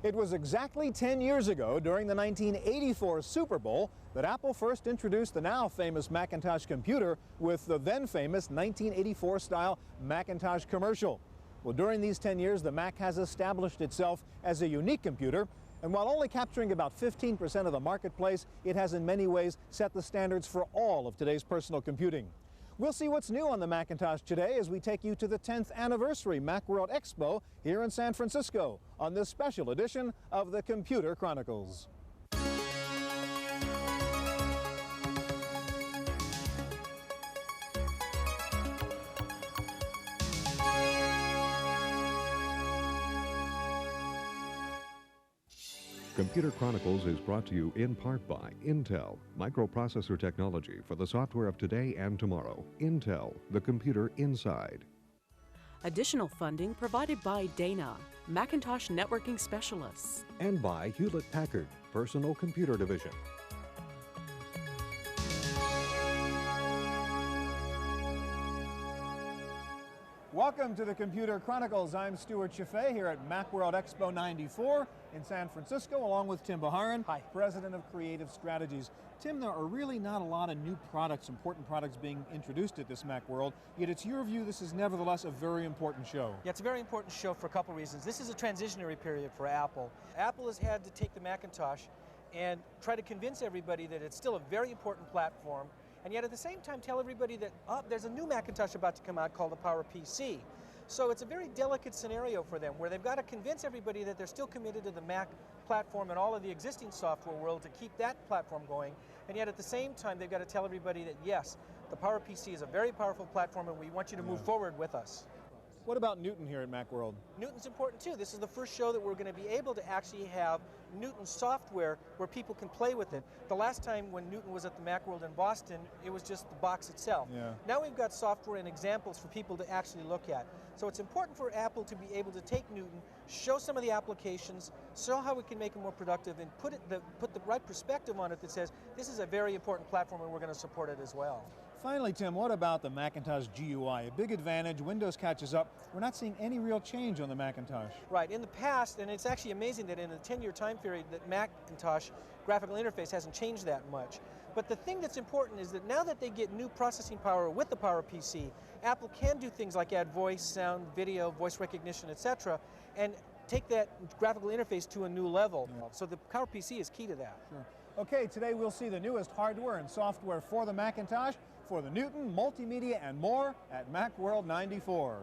It was exactly 10 years ago, during the 1984 Super Bowl, that Apple first introduced the now famous Macintosh computer with the then famous 1984 style Macintosh commercial. Well, during these 10 years, the Mac has established itself as a unique computer, and while only capturing about 15% of the marketplace, it has in many ways set the standards for all of today's personal computing. We'll see what's new on the Macintosh today as we take you to the 10th Anniversary MacWorld Expo here in San Francisco on this special edition of the Computer Chronicles. Computer Chronicles is brought to you in part by Intel, microprocessor technology for the software of today and tomorrow. Intel, the computer inside. Additional funding provided by Dana, Macintosh networking specialists. And by Hewlett-Packard, Personal Computer Division. Welcome to the Computer Chronicles. I'm Stuart Chaffee here at MacWorld Expo 94 in San Francisco, along with Tim Bajarin, President of Creative Strategies. Tim, there are really not a lot of new products, important products being introduced at this MacWorld, yet it's your view this is nevertheless a very important show. Yeah, it's a very important show for a couple reasons. This is a transitionary period for Apple. Apple has had to take the Macintosh and try to convince everybody that it's still a very important platform, and yet at the same time tell everybody that there's a new Macintosh about to come out called the PowerPC. So it's a very delicate scenario for them, where they've got to convince everybody that they're still committed to the Mac platform and all of the existing software world to keep that platform going, and yet at the same time they've got to tell everybody that yes, the PowerPC is a very powerful platform and we want you to move forward with us. What about Newton here at Macworld? Newton's important too. This is the first show that we're going to be able to actually have Newton software where people can play with it. The last time when Newton was at the Macworld in Boston, it was just the box itself. Now we've got software and examples for people to actually look at. So it's important for Apple to be able to take Newton, show some of the applications, show how we can make it more productive, and put the right perspective on it that says this is a very important platform and we're going to support it as well. Finally, Tim, what about the Macintosh GUI? A big advantage, Windows catches up. We're not seeing any real change on the Macintosh. Right, in the past, and it's actually amazing that in a 10-year time period that Macintosh graphical interface hasn't changed that much. But the thing that's important is that now that they get new processing power with the PowerPC, Apple can do things like add voice, sound, video, voice recognition, etc., and take that graphical interface to a new level. So the PowerPC is key to that. Sure. Okay, today we'll see the newest hardware and software for the Macintosh, for the Newton, multimedia, and more at MacWorld 94.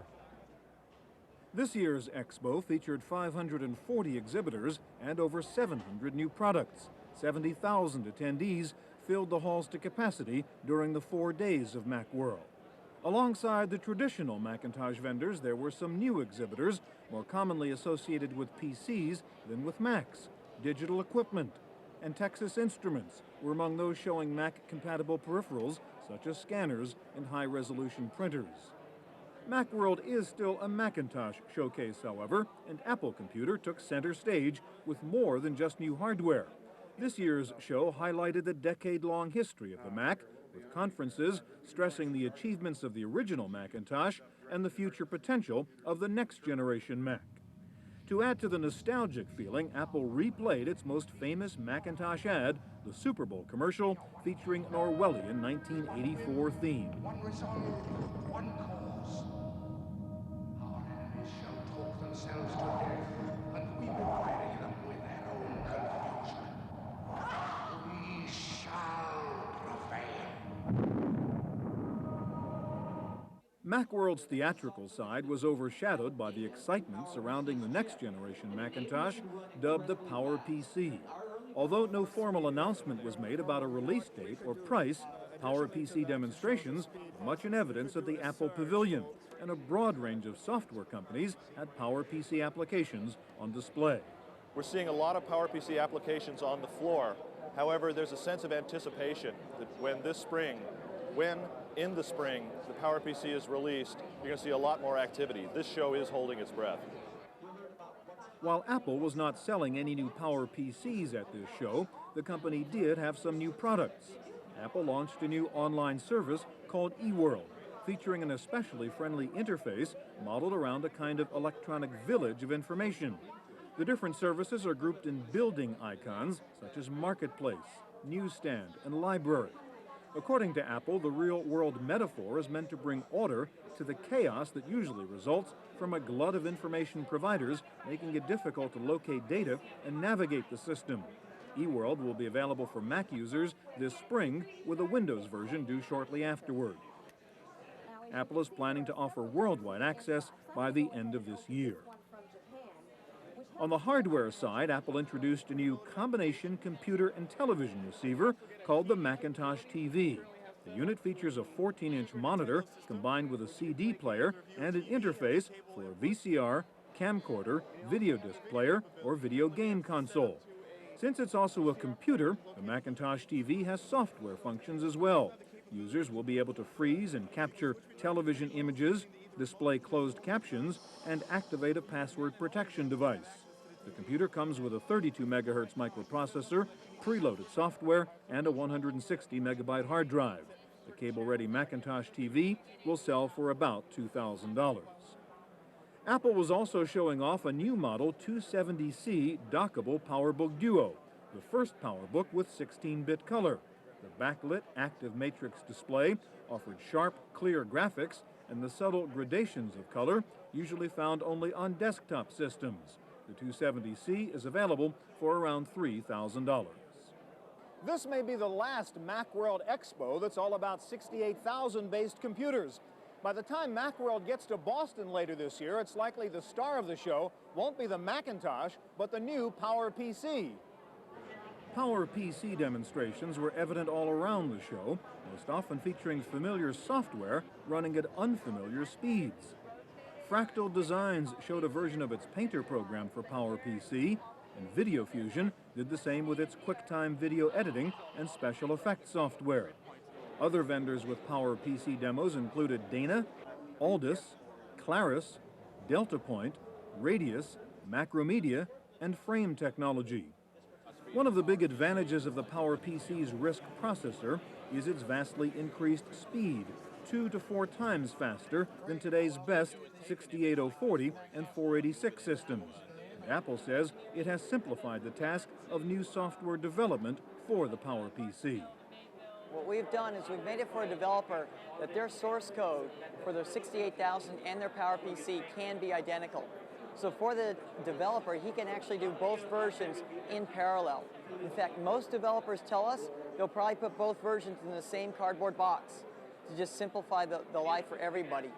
This year's Expo featured 540 exhibitors and over 700 new products. 70,000 attendees filled the halls to capacity during the 4 days of Macworld. Alongside the traditional Macintosh vendors, there were some new exhibitors, more commonly associated with PCs than with Macs. Digital equipment and Texas Instruments were among those showing Mac-compatible peripherals, such as scanners and high-resolution printers. Macworld is still a Macintosh showcase, however, and Apple Computer took center stage with more than just new hardware. This year's show highlighted the decade-long history of the Mac, with conferences stressing the achievements of the original Macintosh and the future potential of the next-generation Mac. To add to the nostalgic feeling, Apple replayed its most famous Macintosh ad, the Super Bowl commercial, featuring an Orwellian 1984 theme. One resolve, one cause. Our enemies shall talk themselves to death, and we will bury them with their own confusion. We shall prevail. Macworld's theatrical side was overshadowed by the excitement surrounding the next generation Macintosh, dubbed the PowerPC. Although no formal announcement was made about a release date or price, PowerPC demonstrations were much in evidence at the Apple Pavilion, and a broad range of software companies had PowerPC applications on display. We're seeing a lot of PowerPC applications on the floor. However, there's a sense of anticipation that when in the spring the PowerPC is released, you're going to see a lot more activity. This show is holding its breath. While Apple was not selling any new PowerPCs at this show, the company did have some new products. Apple launched a new online service called eWorld, featuring an especially friendly interface modeled around a kind of electronic village of information. The different services are grouped in building icons, such as marketplace, newsstand, and library. According to Apple, the real-world metaphor is meant to bring order to the chaos that usually results from a glut of information providers, making it difficult to locate data and navigate the system. eWorld will be available for Mac users this spring, with a Windows version due shortly afterward. Apple is planning to offer worldwide access by the end of this year. On the hardware side, Apple introduced a new combination computer and television receiver called the Macintosh TV. The unit features a 14-inch monitor combined with a CD player and an interface for a VCR, camcorder, video disc player, or video game console. Since it's also a computer, the Macintosh TV has software functions as well. Users will be able to freeze and capture television images, display closed captions, and activate a password protection device. The computer comes with a 32 MHz microprocessor, preloaded software, and a 160 MB hard drive. The cable-ready Macintosh TV will sell for about $2,000. Apple was also showing off a new model 270C dockable PowerBook Duo, the first PowerBook with 16-bit color. The backlit active matrix display offered sharp, clear graphics and the subtle gradations of color usually found only on desktop systems. The 270C is available for around $3,000. This may be the last MacWorld Expo that's all about 68,000-based computers. By the time MacWorld gets to Boston later this year, it's likely the star of the show won't be the Macintosh, but the new PowerPC. PowerPC demonstrations were evident all around the show, most often featuring familiar software running at unfamiliar speeds. Fractal Designs showed a version of its Painter program for PowerPC, and Video Fusion did the same with its QuickTime video editing and special effects software. Other vendors with PowerPC demos included Dana, Aldus, Claris, DeltaPoint, Radius, Macromedia, and Frame Technology. One of the big advantages of the PowerPC's RISC processor is its vastly increased speed, 2 to 4 times faster than today's best 68040 and 486 systems. And Apple says it has simplified the task of new software development for the PowerPC. What we've done is we've made it for a developer that their source code for their 68000 and their PowerPC can be identical. So for the developer, he can actually do both versions in parallel. In fact, most developers tell us they'll probably put both versions in the same cardboard box to just simplify the life for everybody.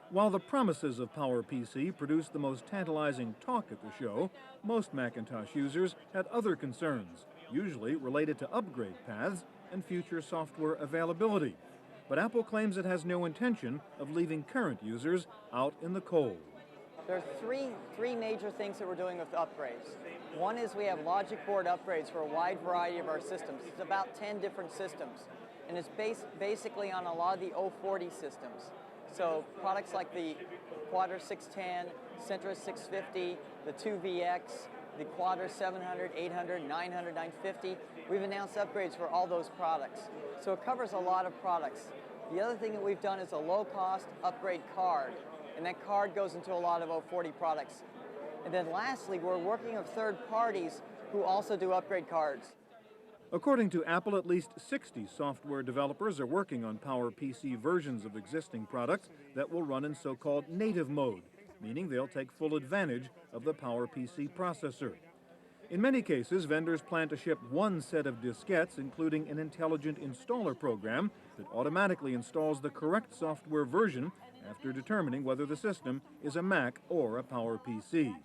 While the promises of PowerPC produced the most tantalizing talk at the show, most Macintosh users had other concerns, usually related to upgrade paths and future software availability. But Apple claims it has no intention of leaving current users out in the cold. There are three major things that we're doing with upgrades. One is we have logic board upgrades for a wide variety of our systems. It's about 10 different systems, and it's basically on a lot of the 040 systems. So products like the Quadra 610, Centra 650, the 2VX, the Quadra 700, 800, 900, 950. We've announced upgrades for all those products. So it covers a lot of products. The other thing that we've done is a low-cost upgrade card, and that card goes into a lot of 040 products. And then lastly, we're working with third parties who also do upgrade cards. According to Apple, at least 60 software developers are working on PowerPC versions of existing products that will run in so-called native mode, meaning they'll take full advantage of the PowerPC processor. In many cases, vendors plan to ship one set of diskettes, including an intelligent installer program that automatically installs the correct software version after determining whether the system is a Mac or a PowerPC.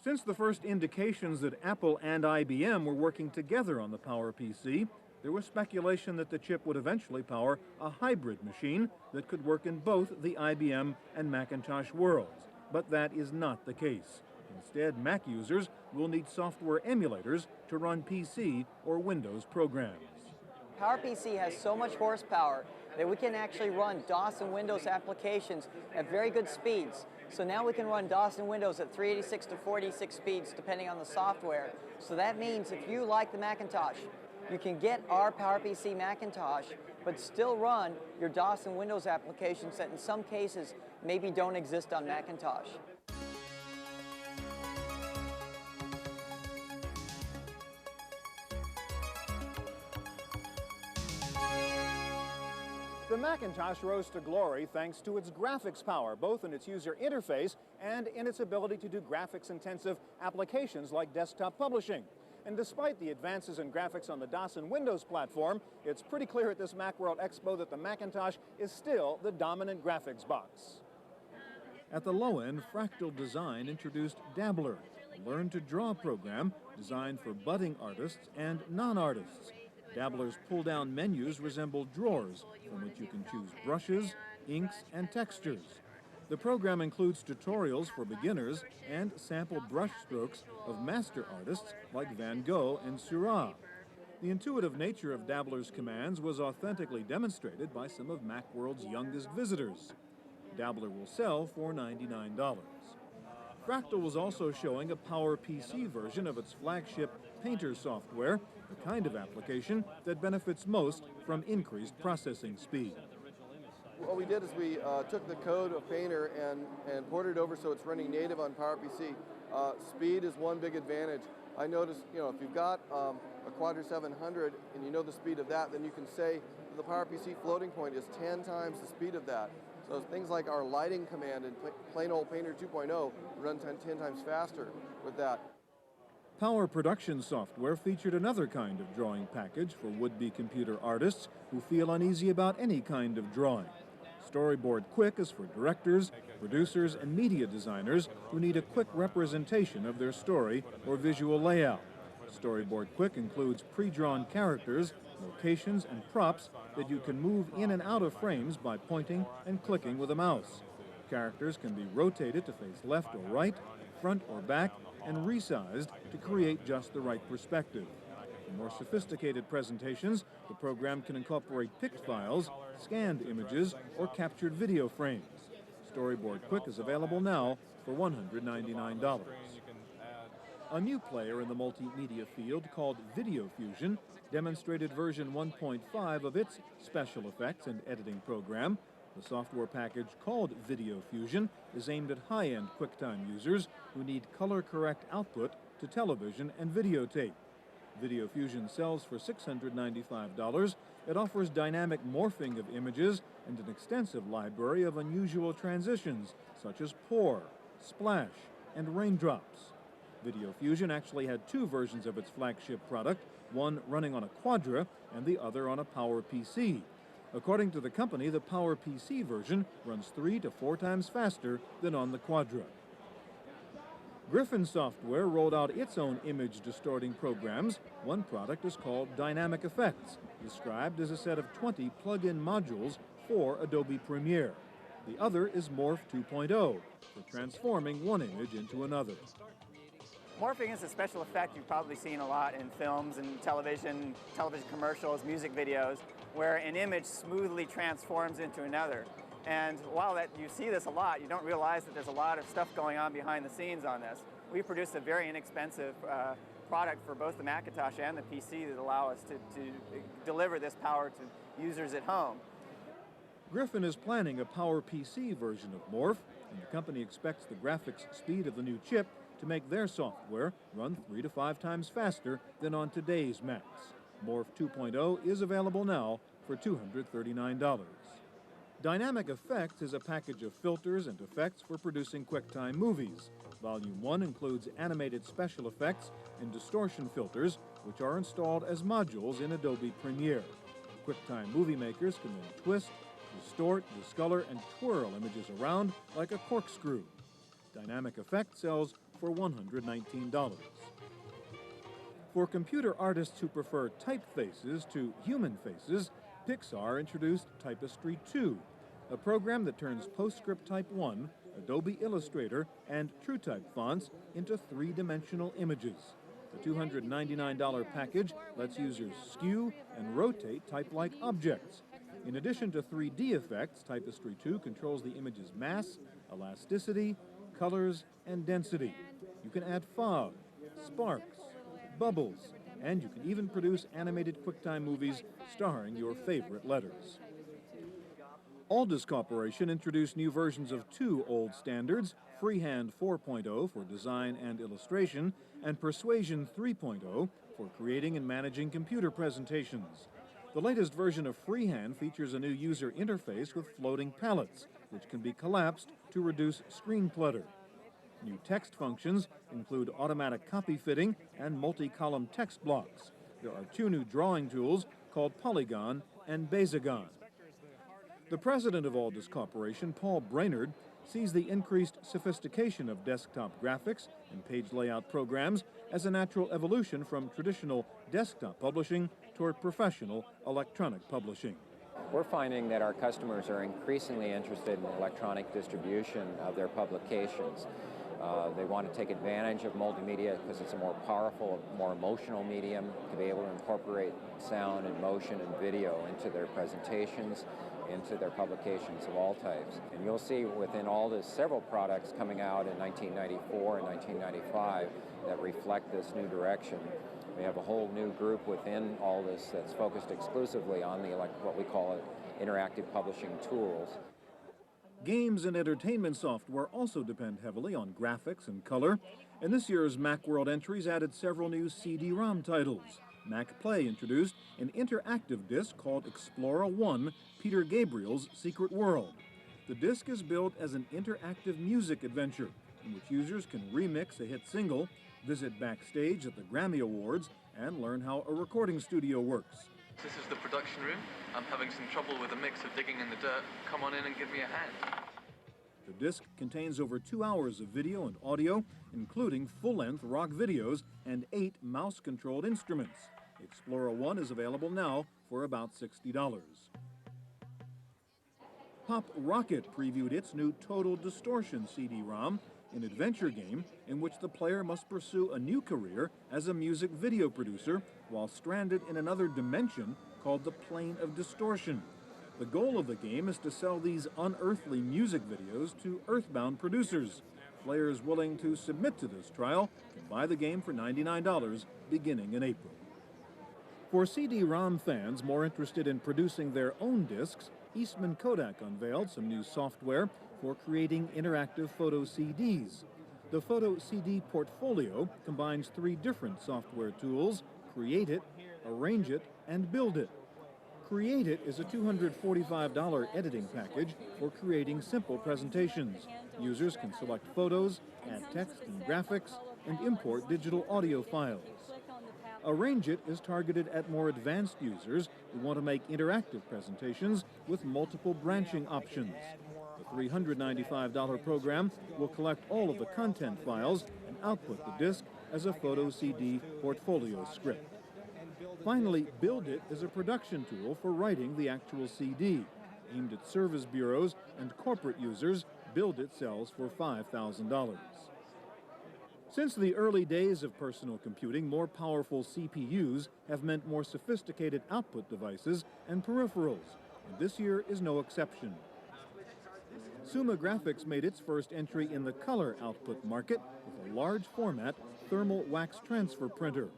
Since the first indications that Apple and IBM were working together on the PowerPC, there was speculation that the chip would eventually power a hybrid machine that could work in both the IBM and Macintosh worlds. But that is not the case. Instead, Mac users will need software emulators to run PC or Windows programs. PowerPC has so much horsepower that we can actually run DOS and Windows applications at very good speeds. So now we can run DOS and Windows at 386 to 486 speeds depending on the software. So that means if you like the Macintosh, you can get our PowerPC Macintosh, but still run your DOS and Windows applications that in some cases maybe don't exist on Macintosh. The Macintosh rose to glory thanks to its graphics power, both in its user interface and in its ability to do graphics-intensive applications like desktop publishing. And despite the advances in graphics on the DOS and Windows platform, it's pretty clear at this MacWorld Expo that the Macintosh is still the dominant graphics box. At the low end, Fractal Design introduced Dabbler, a learn-to-draw program designed for budding artists and non-artists. Dabbler's pull-down menus resemble drawers from which you can choose brushes, inks, and textures. The program includes tutorials for beginners and sample brush strokes of master artists like Van Gogh and Seurat. The intuitive nature of Dabbler's commands was authentically demonstrated by some of Macworld's youngest visitors. Dabbler will sell for $99. Fractal was also showing a PowerPC version of its flagship Painter software, the kind of application that benefits most from increased processing speed. What we did is we took the code of Painter and ported it over so it's running native on PowerPC. Speed is one big advantage. I noticed, if you've got a Quadra 700 and you know the speed of that, then you can say the PowerPC floating point is 10 times the speed of that. So things like our lighting command in plain old Painter 2.0 run 10 times faster with that. Power production software featured another kind of drawing package for would-be computer artists who feel uneasy about any kind of drawing. Storyboard Quick is for directors, producers, and media designers who need a quick representation of their story or visual layout. Storyboard Quick includes pre-drawn characters, locations, and props that you can move in and out of frames by pointing and clicking with a mouse. Characters can be rotated to face left or right, front or back, and resized to create just the right perspective. For more sophisticated presentations, the program can incorporate pict files, scanned images, or captured video frames. Storyboard Quick is available now for $199. A new player in the multimedia field called Video Fusion demonstrated version 1.5 of its special effects and editing program. The software package called Video Fusion is aimed at high-end QuickTime users who need color-correct output to television and videotape. Video Fusion sells for $695. It offers dynamic morphing of images and an extensive library of unusual transitions, such as pour, splash, and raindrops. Video Fusion actually had two versions of its flagship product, one running on a Quadra and the other on a PowerPC. According to the company, the PowerPC version runs 3 to 4 times faster than on the Quadra. Griffin Software rolled out its own image distorting programs. One product is called Dynamic Effects, described as a set of 20 plug-in modules for Adobe Premiere. The other is Morph 2.0, for transforming one image into another. Morphing is a special effect you've probably seen a lot in films and television commercials, music videos, where an image smoothly transforms into another. And while you see this a lot, you don't realize that there's a lot of stuff going on behind the scenes on this. We produce a very inexpensive product for both the Macintosh and the PC that allow us to deliver this power to users at home. Griffin is planning a PowerPC version of Morph, and the company expects the graphics speed of the new chip to make their software run 3 to 5 times faster than on today's Macs. Morph 2.0 is available now for $239. Dynamic Effects is a package of filters and effects for producing QuickTime movies. Volume 1 includes animated special effects and distortion filters, which are installed as modules in Adobe Premiere. QuickTime movie makers can then twist, distort, discolor, and twirl images around like a corkscrew. Dynamic Effect sells for $119. For computer artists who prefer typefaces to human faces, Pixar introduced Typistry 2, a program that turns PostScript Type 1, Adobe Illustrator, and TrueType fonts into three-dimensional images. The $299 package lets users skew and rotate type-like objects. In addition to 3D effects, Typistry 2 controls the image's mass, elasticity, colors, and density. You can add fog, sparks, bubbles, and you can even produce animated QuickTime movies starring your favorite letters. Aldus Corporation introduced new versions of two old standards, Freehand 4.0 for design and illustration, and Persuasion 3.0 for creating and managing computer presentations. The latest version of Freehand features a new user interface with floating palettes, which can be collapsed to reduce screen clutter. New text functions include automatic copy fitting and multi-column text blocks. There are 2 new drawing tools called Polygon and Bajarin. The president of Aldus Corporation, Paul Brainerd, sees the increased sophistication of desktop graphics and page layout programs as a natural evolution from traditional desktop publishing toward professional electronic publishing. We're finding that our customers are increasingly interested in electronic distribution of their publications. They want to take advantage of multimedia because it's a more powerful, more emotional medium to be able to incorporate sound and motion and video into their presentations, into their publications of all types. And you'll see within Aldus several products coming out in 1994 and 1995 that reflect this new direction. We have a whole new group within Aldus that's focused exclusively on the what we call interactive publishing tools. Games and entertainment software also depend heavily on graphics and color, and this year's MacWorld entries added several new CD-ROM titles. MacPlay introduced an interactive disc called Explorer 1, Peter Gabriel's Secret World. The disc is built as an interactive music adventure in which users can remix a hit single, visit backstage at the Grammy Awards, and learn how a recording studio works. This is the production room. I'm having some trouble with a mix of digging in the dirt. Come on in and give me a hand. The disc contains over 2 hours of video and audio, including full-length rock videos and 8 mouse-controlled instruments. Explorer 1 is available now for about $60. Pop Rocket previewed its new Total Distortion CD-ROM, an adventure game in which the player must pursue a new career as a music video producer while stranded in another dimension called the Plane of Distortion. The goal of the game is to sell these unearthly music videos to earthbound producers. Players willing to submit to this trial can buy the game for $99 beginning in April. For CD-ROM fans more interested in producing their own discs, Eastman Kodak unveiled some new software for creating interactive photo CDs. The Photo CD portfolio combines 3 different software tools: Create It, Arrange It, and Build It. Create It is a $245 editing package for creating simple presentations. Users can select photos, add text and graphics, and import digital audio files. Arrange It is targeted at more advanced users who want to make interactive presentations with multiple branching options. The $395 program will collect all of the content files and output the disc as a photo CD portfolio script. Finally, Build It is a production tool for writing the actual CD. Aimed at service bureaus and corporate users, Build It sells for $5,000. Since the early days of personal computing, more powerful CPUs have meant more sophisticated output devices and peripherals, and this year is no exception. Summa Graphics made its first entry in the color output market with a large format thermal wax transfer printer.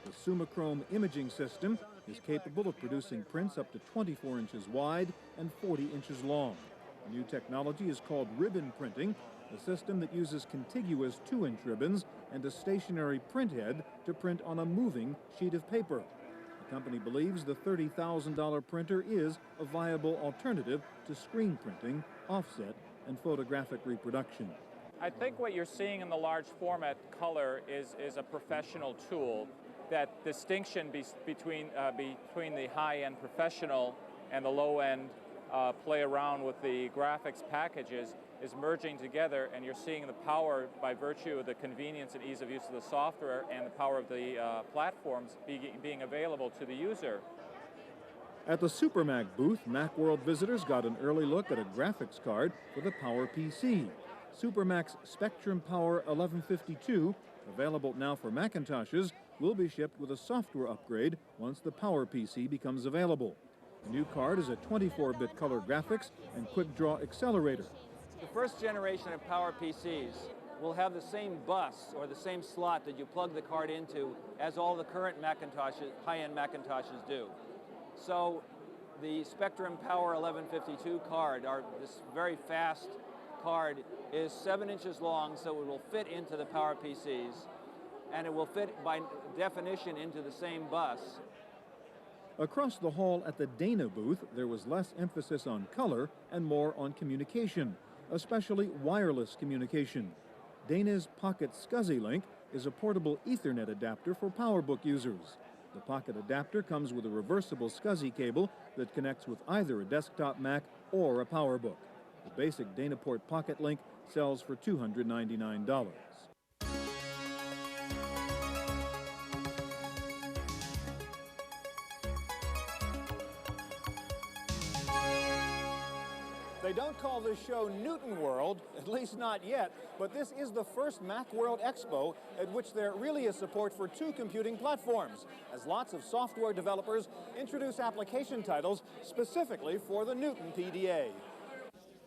The SummaChrome imaging system is capable of producing prints up to 24 inches wide and 40 inches long. The new technology is called ribbon printing, a system that uses contiguous 2-inch ribbons and a stationary print head to print on a moving sheet of paper. The company believes the $30,000 printer is a viable alternative to screen printing, offset, and photographic reproduction. I think what you're seeing in the large format color is a professional tool. That distinction between the high-end professional and the low-end play around with the graphics packages is merging together, and you're seeing the power by virtue of the convenience and ease of use of the software and the power of the platforms being available to the user. At the SuperMac booth, MacWorld visitors got an early look at a graphics card for the PowerPC. SuperMac's Spectrum Power 1152, available now for Macintoshes, will be shipped with a software upgrade once the PowerPC becomes available. The new card is a 24-bit color graphics and quick draw accelerator. The first generation of PowerPCs will have the same bus or the same slot that you plug the card into as all the current Macintoshes, high-end Macintoshes do. So the Spectrum Power 1152 card, this very fast card, is 7 inches long, so it will fit into the PowerPCs, and it will fit by definition into the same bus. Across the hall at the Dana booth, there was less emphasis on color and more on communication, especially wireless communication. Dana's Pocket SCSI Link is a portable Ethernet adapter for PowerBook users. The Pocket adapter comes with a reversible SCSI cable that connects with either a desktop Mac or a PowerBook. The basic Danaport Pocket Link sells for $299. They don't call this show Newton World, at least not yet, but this is the first MacWorld Expo at which there really is support for two computing platforms, as lots of software developers introduce application titles specifically for the Newton PDA.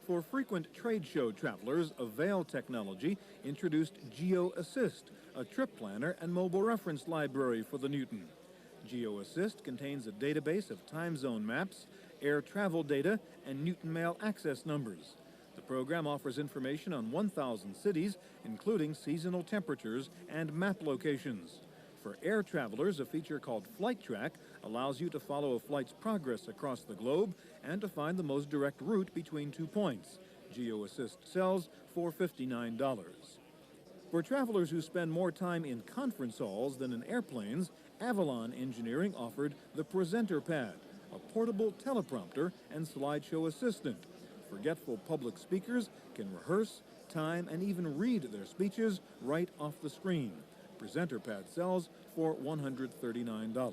For frequent trade show travelers, Avail Technology introduced GeoAssist, a trip planner and mobile reference library for the Newton. GeoAssist contains a database of time zone maps, air travel data, and Newton mail access numbers. The program offers information on 1,000 cities, including seasonal temperatures and map locations. For air travelers, a feature called Flight Track allows you to follow a flight's progress across the globe and to find the most direct route between 2 points. GeoAssist sells for $59. For travelers who spend more time in conference halls than in airplanes, Avalon Engineering offered the Presenter Pad, a portable teleprompter and slideshow assistant. Forgetful public speakers can rehearse, time, and even read their speeches right off the screen. Presenter Pad sells for $139.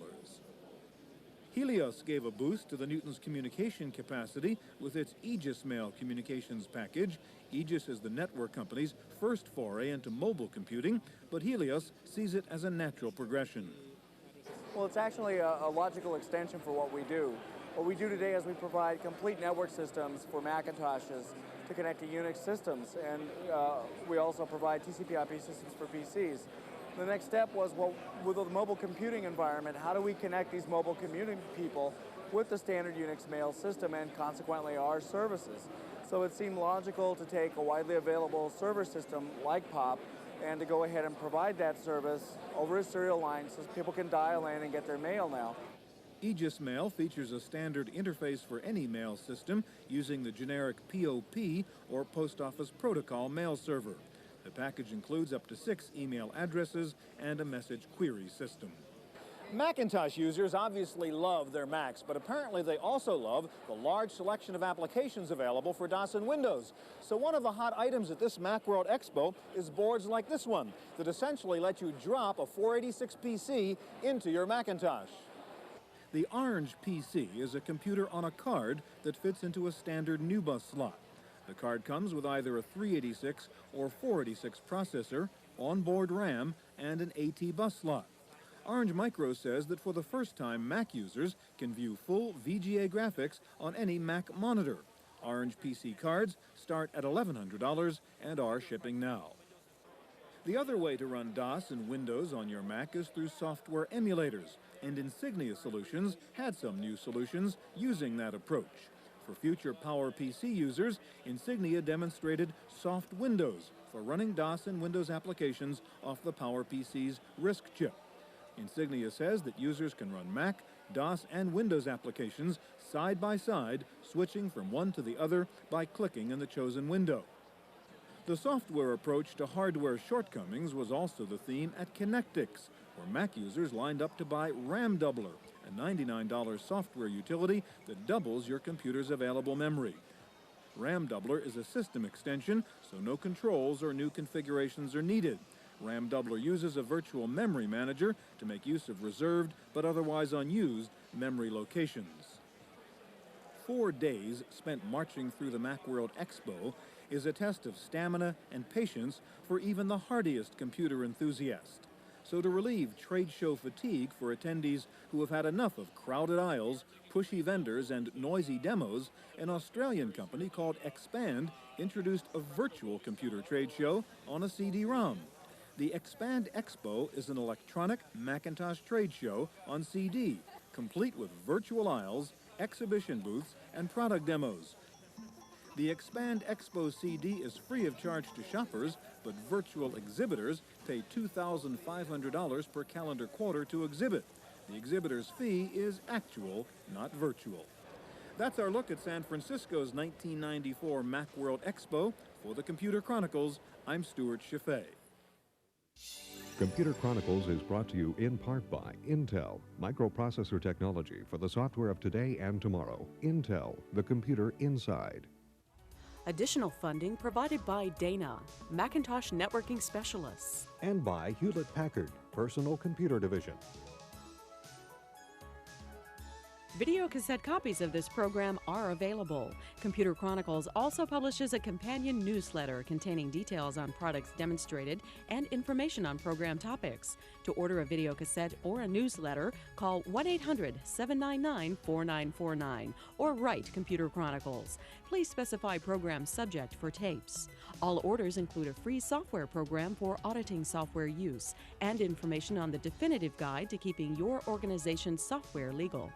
Helios gave a boost to the Newton's communication capacity with its Aegis Mail communications package. Aegis is the network company's first foray into mobile computing, but Helios sees it as a natural progression. Well, it's actually a logical extension for what we do. What we do today is we provide complete network systems for Macintoshes to connect to Unix systems, and we also provide TCP/IP systems for PCs. The next step was, well, with the mobile computing environment, how do we connect these mobile computing people with the standard Unix mail system and consequently our services? So it seemed logical to take a widely available server system like POP and to go ahead and provide that service over a serial line so people can dial in and get their mail now. Aegis Mail features a standard interface for any mail system using the generic POP or Post Office Protocol mail server. The package includes up to 6 email addresses and a message query system. Macintosh users obviously love their Macs, but apparently they also love the large selection of applications available for DOS and Windows. So one of the hot items at this MacWorld Expo is boards like this one that essentially let you drop a 486 PC into your Macintosh. The Orange PC is a computer on a card that fits into a standard NUBUS slot. The card comes with either a 386 or 486 processor, onboard RAM, and an AT bus slot. Orange Micro says that for the first time, Mac users can view full VGA graphics on any Mac monitor. Orange PC cards start at $1,100 and are shipping now. The other way to run DOS and Windows on your Mac is through software emulators, and Insignia Solutions had some new solutions using that approach. For future PowerPC users, Insignia demonstrated Soft Windows for running DOS and Windows applications off the PowerPC's RISC chip. Insignia says that users can run Mac, DOS, and Windows applications side by side, switching from one to the other by clicking in the chosen window. The software approach to hardware shortcomings was also the theme at Connectix, where Mac users lined up to buy RAM Doubler, a $99 software utility that doubles your computer's available memory. RAM Doubler is a system extension, so no controls or new configurations are needed. RAM Doubler uses a virtual memory manager to make use of reserved but otherwise unused memory locations. 4 days spent marching through the MacWorld Expo is a test of stamina and patience for even the hardiest computer enthusiast. So to relieve trade show fatigue for attendees who have had enough of crowded aisles, pushy vendors, and noisy demos, an Australian company called Expand introduced a virtual computer trade show on a CD-ROM. The Expand Expo is an electronic Macintosh trade show on CD, complete with virtual aisles, exhibition booths, and product demos. The Expand Expo CD is free of charge to shoppers, but virtual exhibitors pay $2,500 per calendar quarter to exhibit. The exhibitor's fee is actual, not virtual. That's our look at San Francisco's 1994 MacWorld Expo. For the Computer Chronicles, I'm Stuart Chaffee. Computer Chronicles is brought to you in part by Intel, microprocessor technology for the software of today and tomorrow. Intel, the computer inside. Additional funding provided by Dana, Macintosh networking specialists. And by Hewlett-Packard, Personal Computer Division. Video cassette copies of this program are available. Computer Chronicles also publishes a companion newsletter containing details on products demonstrated and information on program topics. To order a video cassette or a newsletter, call 1-800-799-4949 or write Computer Chronicles. Please specify program subject for tapes. All orders include a free software program for auditing software use and information on the definitive guide to keeping your organization's software legal.